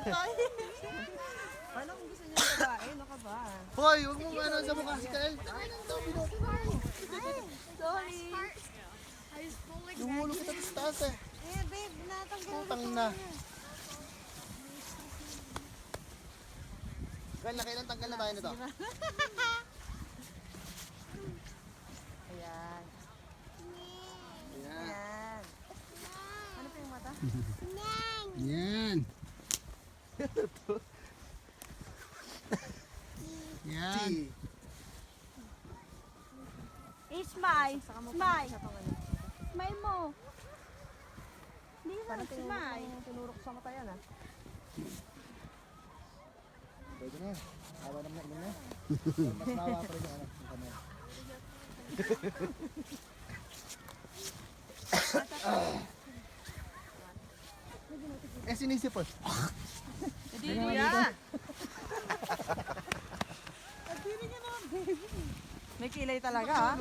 Paano kung gusto niya babae? Ano ka ba? Hoy, huwag mong ano sa mukha si Kael. Sorry. Lumulo kita sa taas eh. Eh, babe, natanggal Putang na. Kailan tanggal na tayo nito? Ayan. Ayan. Ayan. Ano pa yung mata? Yan. Yan. Smile. Smile. Smile mo. Hindi na, Parang smile. tinurok sa mata yan, ah. Pwede na. Awa naman na na. Mas nawa pa rin yung ano. Yung kamay. Eh, sinisip po. Hindi niya. May kilay talaga, ha?